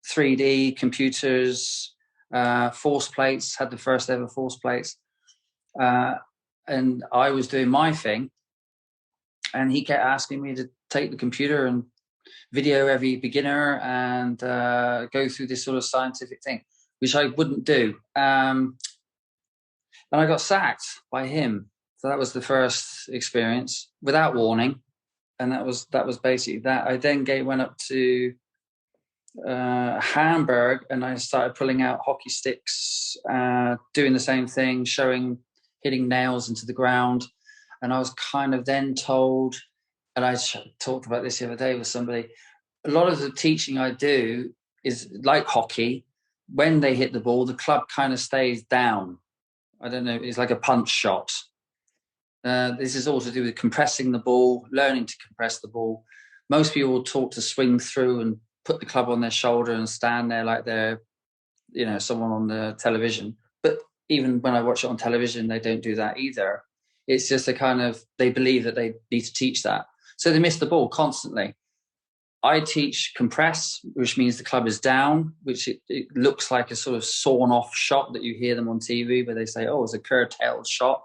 3D computers, force plates. Had the first ever force plates, and I was doing my thing, and he kept asking me to take the computer and video every beginner and go through this sort of scientific thing, which I wouldn't do. And I got sacked by him. So that was the first experience without warning. And that was basically that. I then went up to Hamburg, and I started pulling out hockey sticks, doing the same thing, hitting nails into the ground. And I was kind of then told, and I talked about this the other day with somebody, a lot of the teaching I do is like hockey. When they hit the ball, the club kind of stays down. I don't know, it's like a punch shot. This is all to do with compressing the ball, learning to compress the ball. Most people will taught to swing through and put the club on their shoulder and stand there like they're, you know, someone on the television. But even when I watch it on television, they don't do that either. It's just they believe that they need to teach that. So they miss the ball constantly. I teach compress, which means the club is down, which it looks like a sort of sawn off shot that you hear them on TV where they say, oh, it's a curtailed shot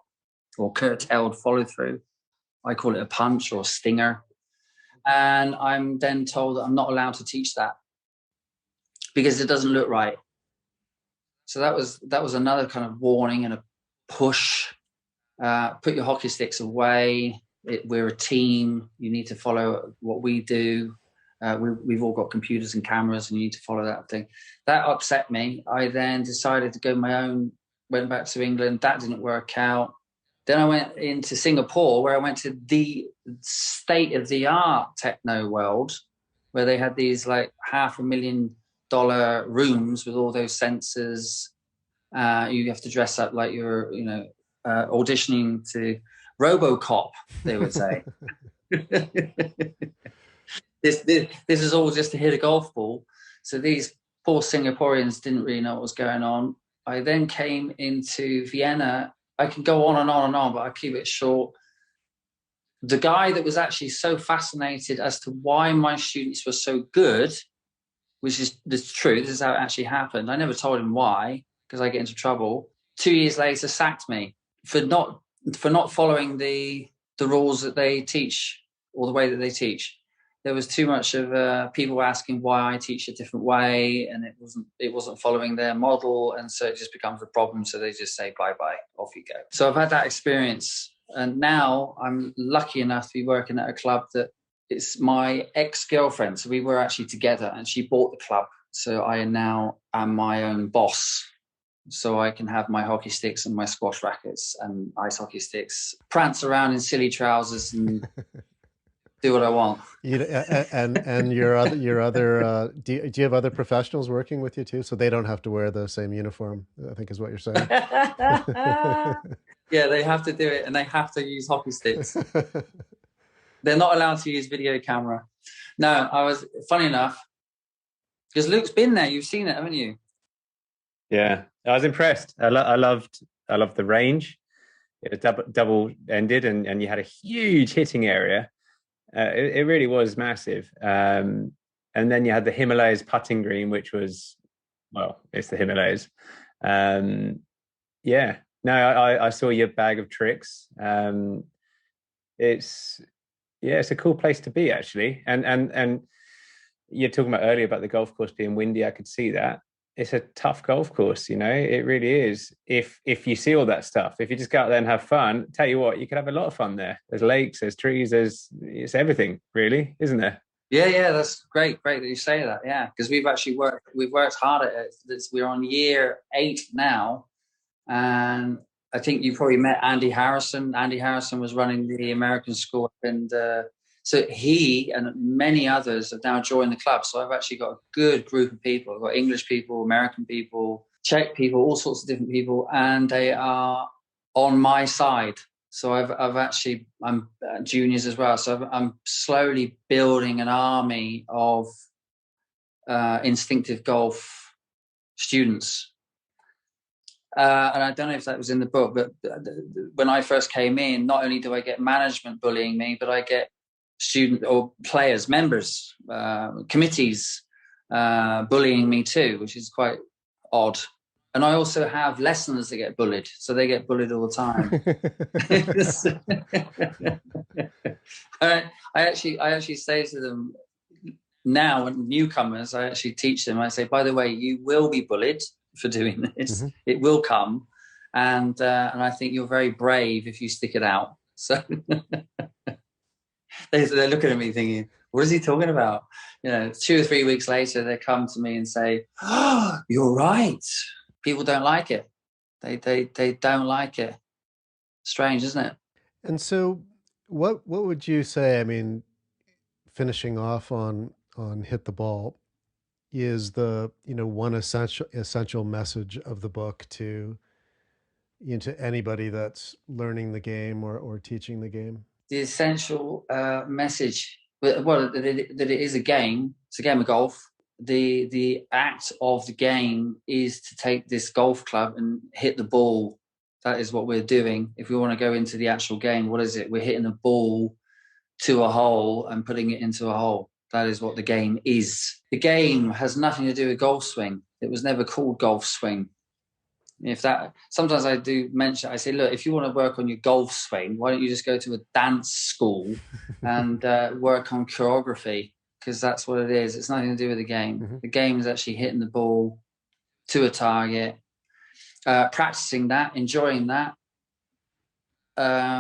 or curtailed follow through. I call it a punch or a stinger. And I'm then told that I'm not allowed to teach that because it doesn't look right. So that was another kind of warning and a push. Put your hockey sticks away. We're a team. You need to follow what we do. We've all got computers and cameras, and you need to follow that thing. That upset me. I then decided to go my own, went back to England. That didn't work out. Then I went into Singapore, where I went to the state-of-the-art techno world, where they had these like $500,000 rooms with all those sensors. You have to dress up like you're, you know, auditioning to RoboCop, they would say. This is all just to hit a golf ball. So these poor Singaporeans didn't really know what was going on. I then came into Vienna. I can go on and on and on, but I keep it short. the guy that was actually so fascinated as to why my students were so good, which is the truth, this is how it actually happened. I never told him why, because I get into trouble. 2 years later, sacked me for not following the rules that they teach, or the way that they teach. There was too much of people asking why I teach a different way, and it wasn't following their model, and so it just becomes a problem. So they just say bye, off you go. So I've had that experience, and now I'm lucky enough to be working at a club that it's my ex-girlfriend. So we were actually together, and she bought the club. So I now am my own boss. So I can have my hockey sticks and my squash rackets and ice hockey sticks, prance around in silly trousers and do what I want. And your other do you have other professionals working with you too, so they don't have to wear the same uniform, I think is what you're saying? Yeah, they have to do it, and they have to use hockey sticks. They're not allowed to use video camera. No, I was, funny enough, because Luke's been there. You've seen it, haven't you? Yeah, I was impressed. I loved the range. It was double-ended, and you had a huge hitting area. It really was massive. And then you had the Himalayas putting green, which was, well, it's the Himalayas. Yeah. No, I saw your bag of tricks. It's a cool place to be, actually. And you're talking about earlier about the golf course being windy. I could see that. It's a tough golf course, you know, it really is. If you see all that stuff, if you just go out there and have fun, tell you what, you could have a lot of fun there. There's lakes, there's trees, it's everything, really, isn't there? Yeah, that's great that you say that. Yeah, because we've worked hard at it. We're on year 8 now, and I think you probably met Andy Harrison. Andy Harrison was running the American school, and so he and many others have now joined the club. So I've actually got a good group of people. I've got English people, American people, Czech people, all sorts of different people, and they are on my side. So I'm juniors as well. So I'm slowly building an army of instinctive golf students. And I don't know if that was in the book, but when I first came in, not only do I get management bullying me, but I get student or players, members, committees bullying me too, which is quite odd. And I also have lessons that get bullied, so they get bullied all the time. I actually say to them now, when newcomers, I actually teach them. I say, by the way, you will be bullied for doing this. Mm-hmm. It will come, and I think you're very brave if you stick it out. So they're looking at me thinking, what is he talking about? You know, 2 or 3 weeks later, they come to me and say, oh, you're right. People don't like it. They don't like it. Strange, isn't it? And so what would you say, I mean, finishing off on Hit the Ball, is the, you know, one essential message of the book to anybody that's learning the game or teaching the game? The essential message, well, that it is a game. It's a game of golf. The act of the game is to take this golf club and hit the ball. That is what we're doing. If we want to go into the actual game, what is it? We're hitting a ball to a hole and putting it into a hole. That is what the game is. The game has nothing to do with golf swing. It was never called golf swing. Sometimes I do mention, I say, look, if you want to work on your golf swing, why don't you just go to a dance school and work on choreography? Because that's what it is. It's nothing to do with the game. Mm-hmm. The game is actually hitting the ball to a target, practicing that, enjoying that,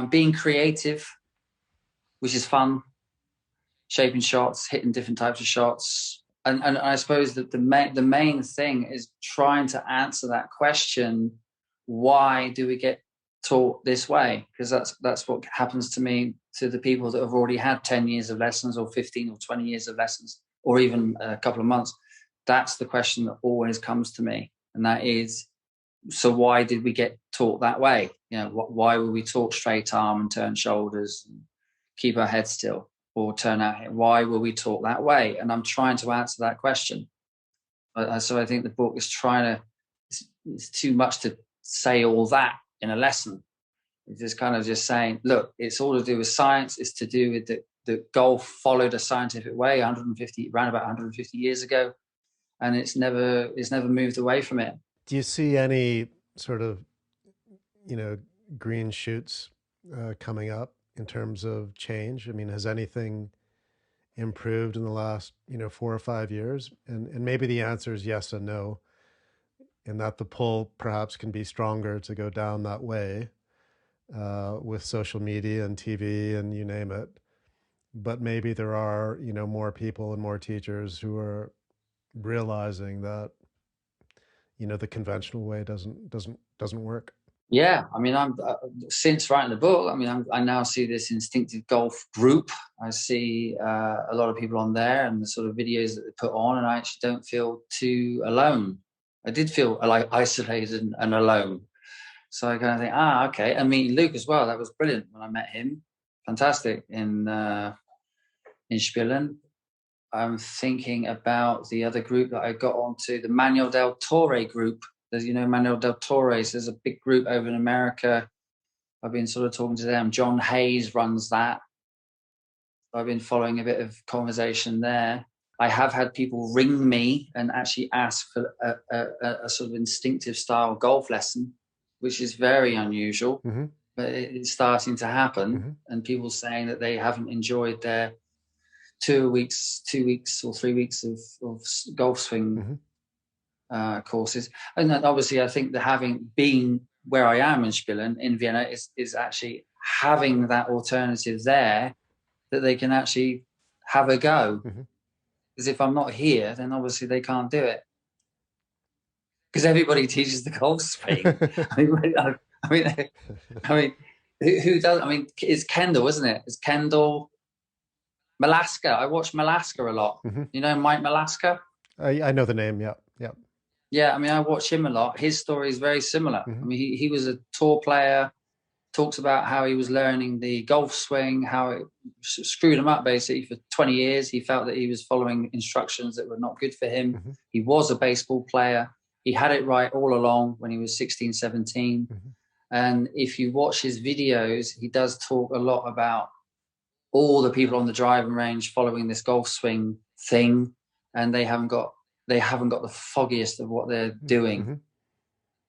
being creative, which is fun, shaping shots, hitting different types of shots. And I suppose that the main thing is trying to answer that question, why do we get taught this way? Because that's what happens to me, to the people that have already had 10 years of lessons or 15 or 20 years of lessons, or even a couple of months. That's the question that always comes to me. And that is, so why did we get taught that way? You know, why were we taught straight arm and turn shoulders and keep our head still? Or turn out here. Why were we taught that way? And I'm trying to answer that question. So I think the book is it's too much to say all that in a lesson. It's just kind of just saying, look, it's all to do with science. It's to do with the golf followed a scientific way around about 150 years ago, and it's never moved away from it. Do you see any sort of, green shoots coming up in terms of change? I mean, has anything improved in the last, 4 or 5 years? And maybe the answer is yes and no, and that the pull perhaps can be stronger to go down that way with social media and TV and you name it. But maybe there are, more people and more teachers who are realizing that, the conventional way doesn't work. Yeah, I mean, I'm since writing the book. I mean, I now see this instinctive golf group. I see a lot of people on there and the sort of videos that they put on, and I actually don't feel too alone. I did feel like isolated and alone. So I kind of think, okay. And meeting Luke as well. That was brilliant when I met him. Fantastic in Spillen. I'm thinking about the other group that I got onto, the Manuel del Torre group. There's, Manuel del Torre. So there's a big group over in America. I've been sort of talking to them. John Hayes runs that. I've been following a bit of conversation there. I have had people ring me and actually ask for a sort of instinctive style golf lesson, which is very unusual, mm-hmm. but it's starting to happen. Mm-hmm. And people saying that they haven't enjoyed their 2 weeks or 3 weeks of golf swing mm-hmm. Courses. And then obviously I think that having been where I am in Spillen in Vienna is actually having that alternative there that they can actually have a go. Mm-hmm. Because if I'm not here, then obviously they can't do it. Because everybody teaches the golf swing. I mean, who does? I mean, it's Kendall, isn't it? It's Kendall, Malaska. I watch Malaska a lot. Mm-hmm. You know Mike Malaska? I know the name. Yeah. Yeah, I mean, I watch him a lot. His story is very similar. Mm-hmm. I mean, he was a tour player, talks about how he was learning the golf swing, how it screwed him up basically for 20 years. He felt that he was following instructions that were not good for him. Mm-hmm. He was a baseball player. He had it right all along when he was 16, 17. Mm-hmm. And if you watch his videos, he does talk a lot about all the people on the driving range following this golf swing thing, and they haven't got the foggiest of what they're doing. Mm-hmm.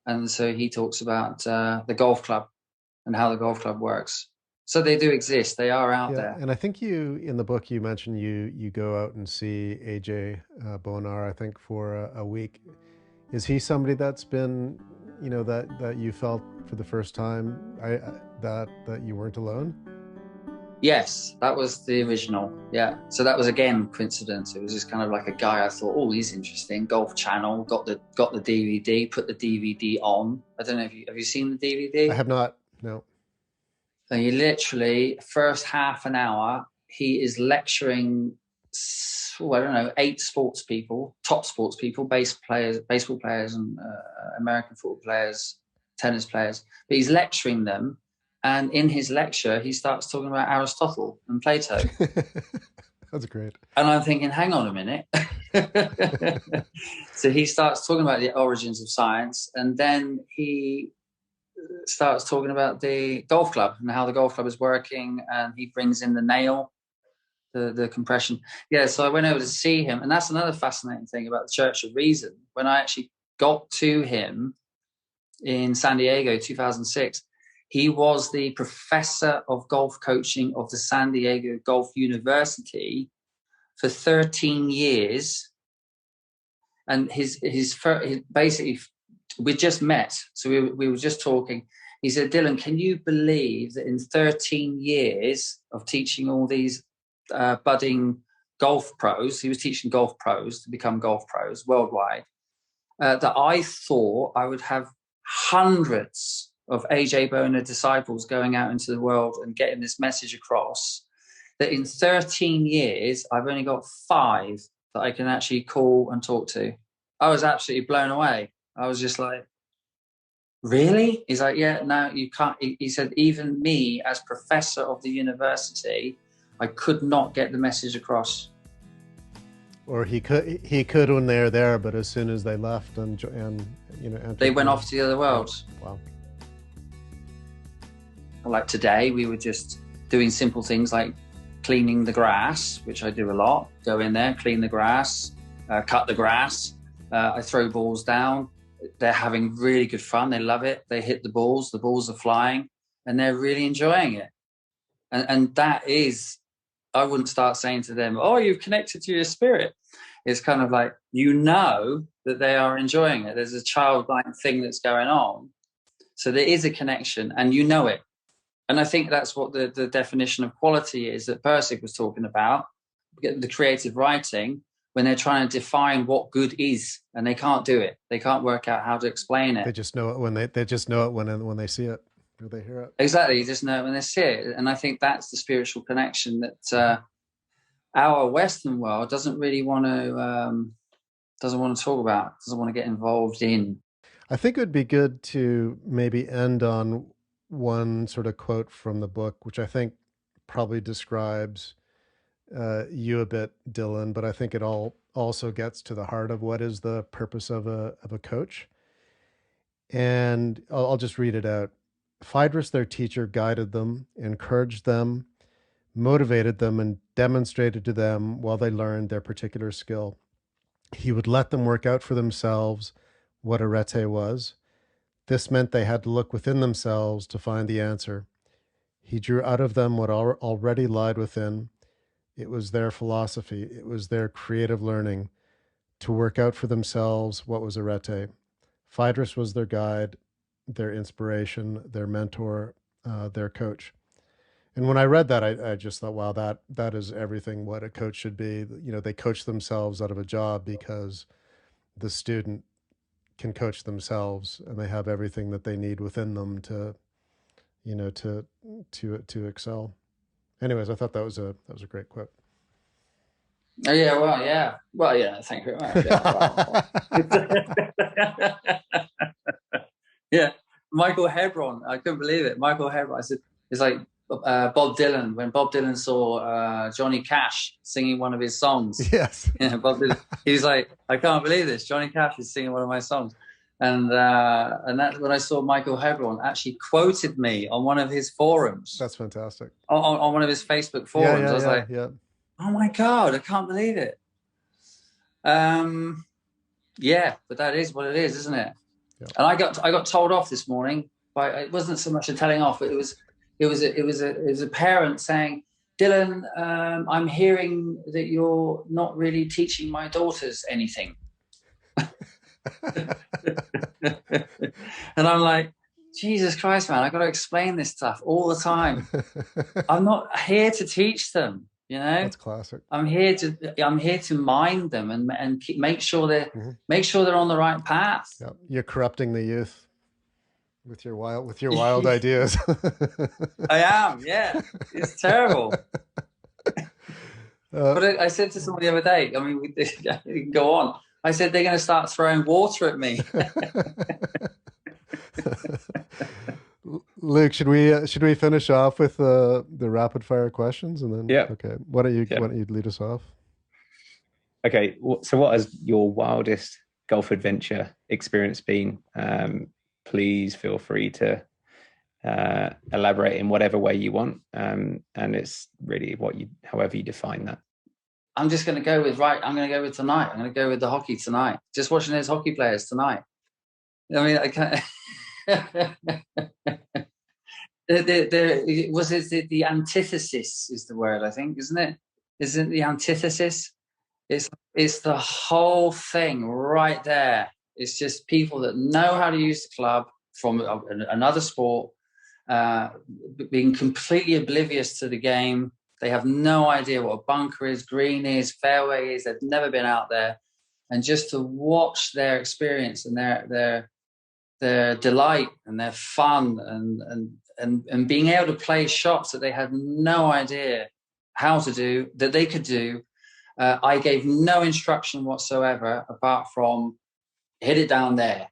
And so he talks about the golf club and how the golf club works. So they do exist. They are out there. And I think in the book, you mentioned you go out and see AJ Bonar, I think, for a week. Is he somebody that's been, that you felt for the first time that you weren't alone? Yes, that was the original. Yeah. So that was again coincidence. It was just kind of like a guy I thought, oh, he's interesting. Golf Channel, got the DVD, put the DVD on. I don't know if have you seen the DVD? I have not. No. And he literally first half an hour, he is lecturing, 8 sports people, top sports people, baseball players, and American football players, tennis players. But he's lecturing them. And in his lecture, he starts talking about Aristotle and Plato. That's great. And I'm thinking, hang on a minute. So he starts talking about the origins of science, and then he starts talking about the golf club and how the golf club is working, and he brings in the nail, the compression. Yeah, so I went over to see him, and that's another fascinating thing about the Church of Reason. When I actually got to him in San Diego, 2006, he was the professor of golf coaching of the San Diego Golf University for 13 years. And his basically, we just met. So we were just talking. He said, Dylan, can you believe that in 13 years of teaching all these budding golf pros, he was teaching golf pros to become golf pros worldwide, that I thought I would have hundreds of AJ Bonar disciples going out into the world and getting this message across, that in 13 years, I've only got 5 that I can actually call and talk to. I was absolutely blown away. I was just like, really? He's like, yeah, no, you can't. He said, even me as professor of the university, I could not get the message across. Or he could when they were there, but as soon as they left and they went off to the other world. Wow. like today, we were just doing simple things like cleaning the grass, which I do a lot. Go in there, clean the grass, cut the grass. I throw balls down. They're having really good fun. They love it. They hit the balls are flying, and they're really enjoying it. And that is, I wouldn't start saying to them, oh, you've connected to your spirit. It's kind of like, that they are enjoying it. There's a childlike thing that's going on. So there is a connection, and you know it. And I think that's what the definition of quality is that Furyk was talking about, the creative writing, when they're trying to define what good is, and they can't do it. They can't work out how to explain it. They just know it when just know it when they see it or they hear it. Exactly, you just know it when they see it. And I think that's the spiritual connection that our Western world doesn't really want to talk about, doesn't want to get involved in. I think it would be good to maybe end on one sort of quote from the book, which I think probably describes you a bit, Dylan, but I think it also gets to the heart of what is the purpose of a coach. And I'll just read it out. Phaedrus, their teacher, guided them, encouraged them, motivated them, and demonstrated to them while they learned their particular skill. He would let them work out for themselves what arete was. This meant they had to look within themselves to find the answer. He drew out of them what already lied within. It was their philosophy. It was their creative learning to work out for themselves what was arete. Phaedrus was their guide, their inspiration, their mentor, their coach. And when I read that, I just thought, wow, that is everything what a coach should be. You know, they coach themselves out of a job because the student can coach themselves, and they have everything that they need within them to, you know, to excel. Anyways, I thought that was a great quote. Oh yeah, well, yeah. Thank you very much. Yeah, yeah. Michael Hebron, I couldn't believe it. Michael Hebron. I said, it's like Bob Dylan, when Bob Dylan saw Johnny Cash singing one of his songs. Yes. Yeah, Bob Dylan, he was like, I can't believe this. Johnny Cash is singing one of my songs. And that's when I saw Michael Hebron actually quoted me on one of his forums. That's fantastic. On one of his Facebook forums. I was like, oh my God, I can't believe it. Yeah, but that is what it is, isn't it? Yeah. And I got told off this morning by, it wasn't so much a telling off, but it was a parent saying, Dylan, I'm hearing that you're not really teaching my daughters anything. And I'm like, Jesus Christ, man, I got to explain this stuff all the time. I'm not here to teach them, you know. That's classic. I'm here to mind them and make sure they're on the right path. Yeah. You're corrupting the youth with your wild ideas. I am, yeah. It's terrible. But I said to someone the other day, I mean, we can go on. I said they're going to start throwing water at me. Luke, should we finish off with the rapid fire questions and then? Yeah. Okay. Why don't you lead us off? Okay. So, what has your wildest golf adventure experience been? Please feel free to elaborate in whatever way you want, and it's really however you define that. I'm just going to go with I'm going to go with tonight. I'm going to go with the hockey tonight. Just watching those hockey players tonight. I mean, I can't. The antithesis is the word, I think, isn't it? Isn't the antithesis? It's the whole thing right there. It's just people that know how to use the club from another sport, being completely oblivious to the game. They have no idea what a bunker is, green is, fairway is. They've never been out there. And just to watch their experience and their delight and their fun and being able to play shots that they had no idea how to do, that they could do. I gave no instruction whatsoever apart from hit it down there.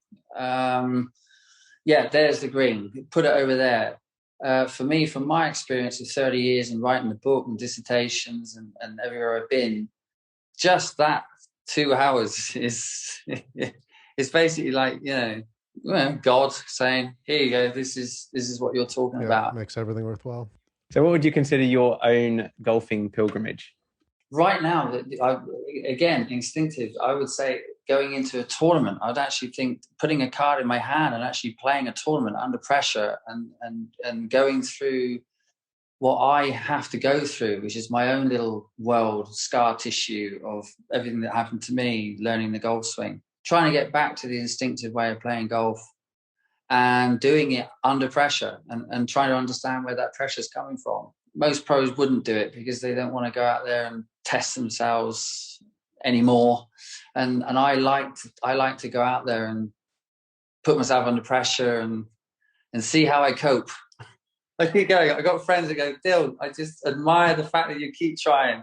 There's the green. Put it over there. For me, from my experience of 30 years in writing the book and dissertations and everywhere I've been, just that 2 hours is basically like, you know, God saying, "Here you go. This is what you're talking about." Makes everything worthwhile. So what would you consider your own golfing pilgrimage? Right now, again, instinctive, I would say going into a tournament, I'd actually think putting a card in my hand and actually playing a tournament under pressure and going through what I have to go through, which is my own little world, scar tissue of everything that happened to me, learning the golf swing, trying to get back to the instinctive way of playing golf and doing it under pressure and trying to understand where that pressure is coming from. Most pros wouldn't do it because they don't want to go out there and test themselves anymore. And I like to go out there and put myself under pressure and see how I cope. I keep going. I got friends that go, Dill, I just admire the fact that you keep trying,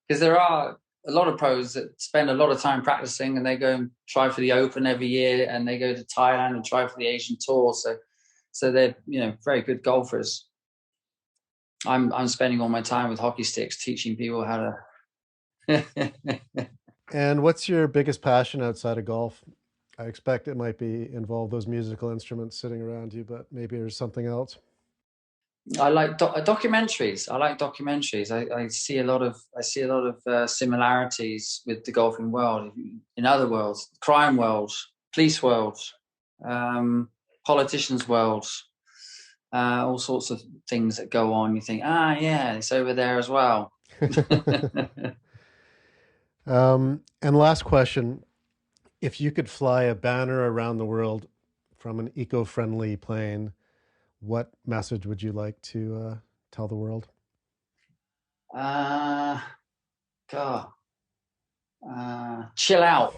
because there are a lot of pros that spend a lot of time practicing and they go and try for the Open every year and they go to Thailand and try for the Asian Tour. So they're, very good golfers. I'm spending all my time with hockey sticks, teaching people how to. And what's your biggest passion outside of golf? I expect it might involve those musical instruments sitting around you, but maybe there's something else. I like documentaries. I see a lot of similarities with the golfing world, in other worlds, crime world, police world, politicians' world, all sorts of things that go on. You think, yeah, it's over there as well. And last question, if you could fly a banner around the world from an eco-friendly plane, what message would you like to tell the world? Chill out.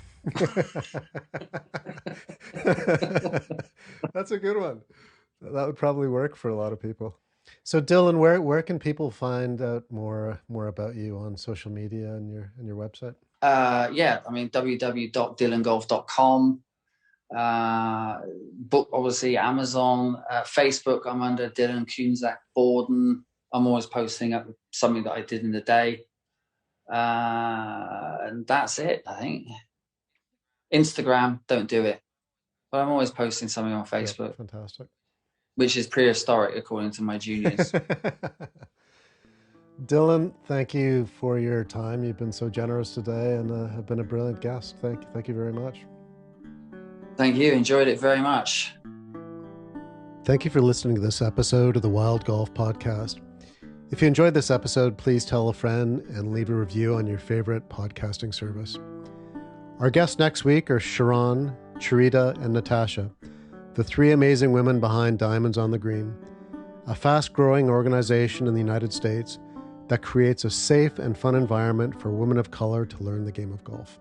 That's a good one. That would probably work for a lot of people. So Dylan, where can people find out more about you on social media and your website? www.dylangolf.com. Book, obviously, Amazon, Facebook. I'm under Dylan Kuhnzak Bowden. I'm always posting up something that I did in the day, and that's it. I think Instagram, don't do it, but I'm always posting something on Facebook. Yeah, fantastic. Which is prehistoric, according to my juniors. Dylan, thank you for your time. You've been so generous today and have been a brilliant guest. Thank you very much. Thank you. Enjoyed it very much. Thank you for listening to this episode of the Wild Golf Podcast. If you enjoyed this episode, please tell a friend and leave a review on your favorite podcasting service. Our guests next week are Sharon, Charita, and Natasha, the three amazing women behind Diamonds on the Green, a fast-growing organization in the United States that creates a safe and fun environment for women of color to learn the game of golf.